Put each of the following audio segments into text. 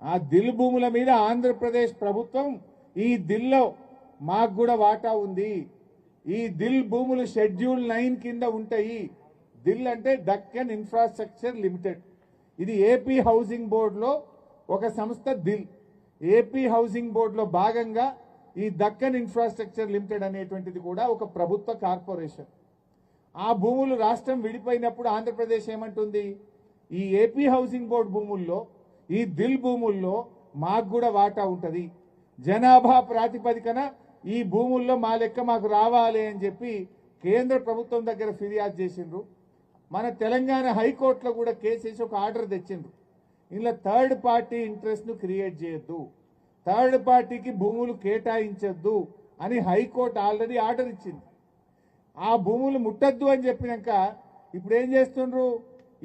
ఆ దిల్ భూముల మీద ఆంధ్రప్రదేశ్ ప్రభుత్వం ఈ దిల్లో మాకు కూడా వాటా ఉంది. ఈ దిల్ భూములు షెడ్యూల్ 9 కింద ఉంటాయి. దిల్ అంటే దక్కన్ ఇన్ఫ్రాస్ట్రక్చర్ లిమిటెడ్. ఇది ఏపీ హౌసింగ్ బోర్డులో ఒక సంస్థ. దిల్ ఏపీ హౌసింగ్ బోర్డులో భాగంగా ఈ దక్కన్ ఇన్ఫ్రాస్ట్రక్చర్ లిమిటెడ్ అనేటువంటిది కూడా ఒక ప్రభుత్వ కార్పొరేషన్. ఆ భూములు రాష్ట్రం విడిపోయినప్పుడు ఆంధ్రప్రదేశ్ ఏమంటుంది, ఈ ఏపీ హౌసింగ్ బోర్డు భూముల్లో ఈ దిల్ భూముల్లో మాకు కూడా వాటా ఉంటుంది, జనాభా ప్రాతిపదికన ఈ భూముల్లో మా లెక్క మాకు రావాలి అని చెప్పి కేంద్ర ప్రభుత్వం దగ్గర ఫిర్యాదు చేసిండ్రు. మన తెలంగాణ హైకోర్టులో కూడా కేసు వేసి ఒక ఆర్డర్ తెచ్చిండ్రు. ఇలా థర్డ్ పార్టీ ఇంట్రెస్ట్ను క్రియేట్ చేయొద్దు, థర్డ్ పార్టీకి భూములు కేటాయించొద్దు అని హైకోర్టు ఆల్రెడీ ఆర్డర్ ఇచ్చింది. ఆ భూములు ముట్టద్దు అని చెప్పినాక ఇప్పుడు ఏం చేస్తుండ్రు,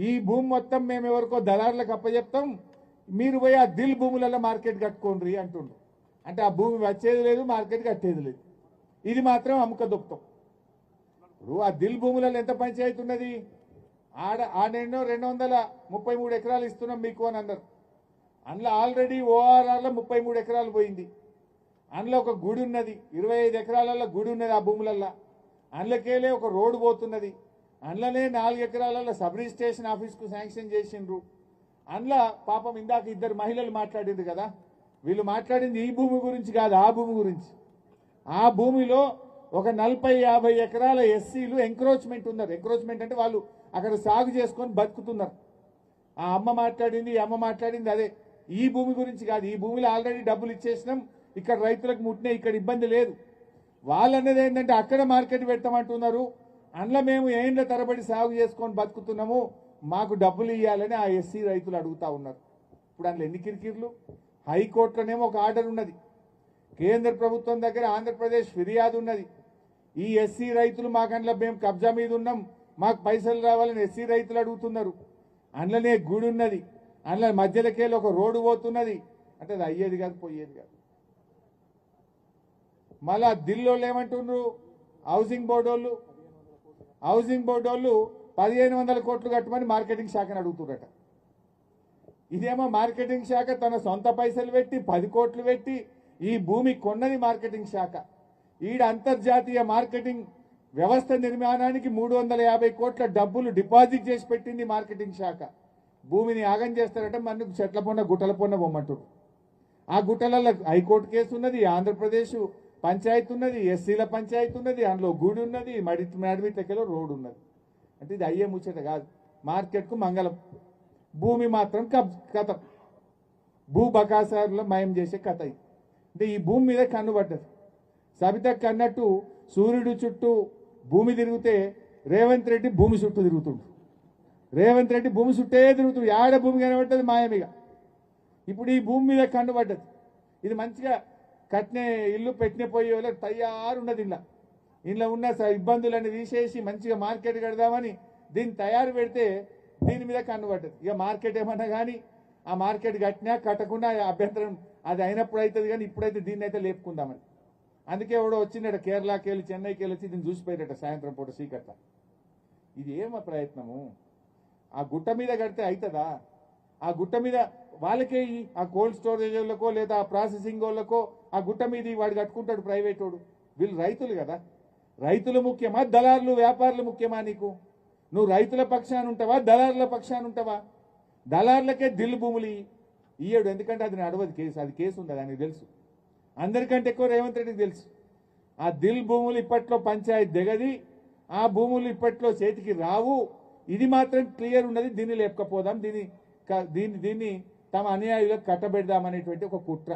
ఈ భూమి మొత్తం మేము ఎవరికో దళారులకు అప్పచెప్తాం, మీరు పోయి ఆ దిల్ భూములలో మార్కెట్ కట్టుకోండి అంటుండ్రు. అంటే ఆ భూమి వచ్చేది లేదు, మార్కెట్ కట్టేది లేదు. ఇది మాత్రం అమ్ముక దొక్కుతాం. ఇప్పుడు ఆ దిల్ భూములలో ఎంత పంచాయతీ ఉన్నది, ఆడెన్నో 233 ఎకరాలు ఇస్తున్నాం మీకు అని అన్నారు. అందులో ఆల్రెడీ ఓఆర్ఆర్లో 33 ఎకరాలు పోయింది. అందులో ఒక గుడి ఉన్నది, 25 ఎకరాలలో గుడి ఉన్నది ఆ భూములల్లో. అందులోకెళ్ళే ఒక రోడ్డు పోతున్నది. అందులోనే 4 ఎకరాలలో సబ్ రిజిస్ట్రేషన్ ఆఫీస్కు శాంక్షన్ చేసిండ్రు. అందులో పాపం ఇందాక 2 మహిళలు మాట్లాడింది కదా, వీళ్ళు మాట్లాడింది ఈ భూమి గురించి కాదు, ఆ భూమి గురించి. ఆ భూమిలో ఒక 40-50 ఎకరాల ఎస్సీలు ఎంక్రోచ్మెంట్ ఉన్నారు. ఎంక్రోచ్మెంట్ అంటే వాళ్ళు అక్కడ సాగు చేసుకొని బతుకుతున్నారు. ఆ అమ్మ మాట్లాడింది, ఈ అమ్మ మాట్లాడింది అదే, ఈ భూమి గురించి కాదు. ఈ భూమిలో ఆల్రెడీ డబ్బులు ఇచ్చేసినాం, ఇక్కడ రైతులకు ముట్టినా, ఇక్కడ ఇబ్బంది లేదు. వాళ్ళన్నది ఏంటంటే అక్కడ మార్కెట్ పెట్టమంటున్నారు, అందులో మేము ఏండ్ల తరబడి సాగు చేసుకొని బతుకుతున్నాము, మాకు డబ్బులు ఇవ్వాలని ఆ ఎస్సీ రైతులు అడుగుతా ఉన్నారు. ఇప్పుడు అందులో ఎన్ని కిరికిర్లు. హైకోర్టులోనేమో ఒక ఆర్డర్ ఉన్నది, కేంద్ర ప్రభుత్వం దగ్గర ఆంధ్రప్రదేశ్ ఫిర్యాదు ఉన్నది. ఈ ఎస్సీ రైతులు మాకు అందులో మేము కబ్జా మీద ఉన్నాం, మాకు పైసలు రావాలని ఎస్సీ రైతులు అడుగుతున్నారు. అందులోనే గుడి ఉన్నది, అందులో మధ్యలోకెళ్ళి ఒక రోడ్డు పోతున్నది. అంటే అది అయ్యేది కాదు, పోయేది కాదు. మళ్ళా దిల్లోళ్ళు ఏమంటున్నారు, హౌసింగ్ బోర్డు వాళ్ళు 1500 కోట్లు కట్టమని మార్కెటింగ్ శాఖను అడుగుతున్నారట. ఇదేమో మార్కెటింగ్ శాఖ తన సొంత పైసలు పెట్టి 10 కోట్లు పెట్టి ఈ భూమి కొన్నది మార్కెటింగ్ శాఖ. ఈడ అంతర్జాతీయ మార్కెటింగ్ వ్యవస్థ నిర్మాణానికి 350 కోట్ల డబ్బులు డిపాజిట్ చేసి పెట్టింది మార్కెటింగ్ శాఖ. భూమిని ఆగం చేస్తారట, మనకు చెట్ల పొన్న గుట్టల పొన్న పొమ్మంటారు. ఆ గుట్టలలో హైకోర్టు కేసు ఉన్నది, ఆంధ్రప్రదేశ్ పంచాయతీ ఉన్నది, ఎస్సీల పంచాయతీ ఉన్నది, అందులో గుడి ఉన్నది, నడిమిట్లకెళ్ళి రోడ్డు ఉన్నది. అంటే ఇది అయ్యే ముచ్చట కాదు. మార్కెట్కు మంగళం, భూమి మాత్రం కథ, భూ బకాసారులో మయం చేసే కథ. అంటే ఈ భూమి మీద కన్ను పడ్డది. సబితకు అన్నట్టు సూర్యుడు చుట్టూ భూమి తిరిగితే రేవంత్ రెడ్డి భూమి చుట్టూ తిరుగుతుండు. రేవంత్ రెడ్డి భూమి చుట్టే తిరుగుతుండు, ఆడ భూమి కనబడ్డది మాయమిగా. ఇప్పుడు ఈ భూమి మీద కన్ను పడ్డది. ఇది మంచిగా కట్నే ఇల్లు పెట్టిన పోయే వాళ్ళకి తయారున్నది. ఇంట్లో ఉన్న ఇబ్బందులన్నీ తీసేసి మంచిగా మార్కెట్ కడదామని దీన్ని తయారు పెడితే దీని మీద కన్ను పడ్డది. ఇక మార్కెట్ ఏమన్నా కానీ ఆ మార్కెట్ కట్టినా కట్టకుండా అభ్యంతరం అది అయినప్పుడు అవుతుంది, కానీ ఇప్పుడైతే దీన్ని అయితే లేపుకుందామని. అందుకే ఎవడో వచ్చిందట కేరళకి వెళ్ళి, చెన్నైకి వెళ్ళి వచ్చి దీన్ని చూసిపోయాడట సాయంత్రం పూట సీకట్ల. ఇది ఏమో ప్రయత్నము. ఆ గుట్ట మీద కడితే అవుతుందా? ఆ గుట్ట మీద వాళ్ళకే ఆ కోల్డ్ స్టోరేజ్ వాళ్ళకో లేదా ప్రాసెసింగ్ వాళ్ళకో ఆ గుట్ట మీద వాడు కట్టుకుంటాడు ప్రైవేట్ వాడు. వీళ్ళు రైతులు కదా. రైతులు ముఖ్యమా, దళారులు వ్యాపారులు ముఖ్యమా నీకు? నువ్వు రైతుల పక్షాన ఉంటావా, దళారుల పక్షాన ఉంటావా? దళారులకే దిల్ భూములు ఇయ్యడు, ఎందుకంటే అది నడవదు కేసు. అది కేసు ఉంది, దానికి తెలుసు. అందరికంటే ఎక్కువ రేవంత్ రెడ్డికి తెలుసు. ఆ దిల్ భూములు ఇప్పట్లో పంచాయతీ దిగది, ఆ భూములు ఇప్పట్లో చేతికి రావు. ఇది మాత్రం క్లియర్ ఉన్నది. దీన్ని లేపకపోదాం, దీన్ని తమ అనుయాయులకు కట్టబెడదామనేటువంటి ఒక కుట్ర.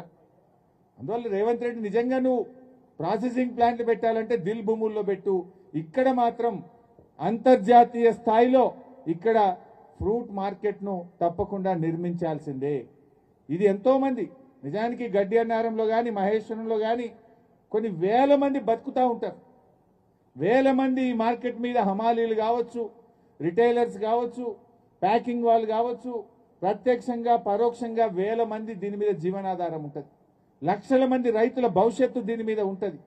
అందువల్ల రేవంత్ రెడ్డి నిజంగా నువ్వు ప్రాసెసింగ్ ప్లాంట్లు పెట్టాలంటే దిల్ భూముల్లో పెట్టు. ఇక్కడ మాత్రం అంతర్జాతీయ స్థాయిలో ఇక్కడ ఫ్రూట్ మార్కెట్ను తప్పకుండా నిర్మించాల్సిందే. ఇది ఎంతోమంది నిజానికి గడ్డి అన్నారంలో కానీ మహేశ్వరంలో కానీ కొన్ని వేల మంది బతుకుతూ ఉంటారు. వేల మంది ఈ మార్కెట్ మీద హమాలీలు కావచ్చు, రిటైలర్స్ కావచ్చు, ప్యాకింగ్ వాళ్ళు కావచ్చు, ప్రత్యక్షంగా పరోక్షంగా వేల మంది దీని మీద జీవనాధారం ఉంటుంది. లక్షల మంది రైతుల భవిష్యత్తు దీని మీద ఉంటుంది.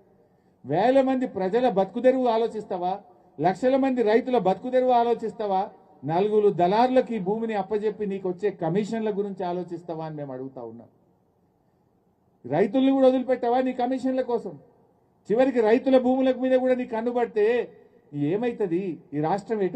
వేల మంది ప్రజల బతుకుదెరువు ఆలోచిస్తావా? లక్షల మంది రైతుల బతుకుదెరువు ఆలోచిస్తావా? నలుగురు దళారులకు ఈ భూమిని అప్పజెప్పి నీకు వచ్చే కమిషన్ల గురించి ఆలోచిస్తావా అని మేము అడుగుతా ఉన్నాం. రైతుల్ని కూడా వదిలిపెట్టావా నీ కమిషన్ల కోసం? చివరికి రైతుల భూముల మీద కూడా నీ కన్నుబడితే ఏమైతుంది? ఈ రాష్ట్రం ఎటు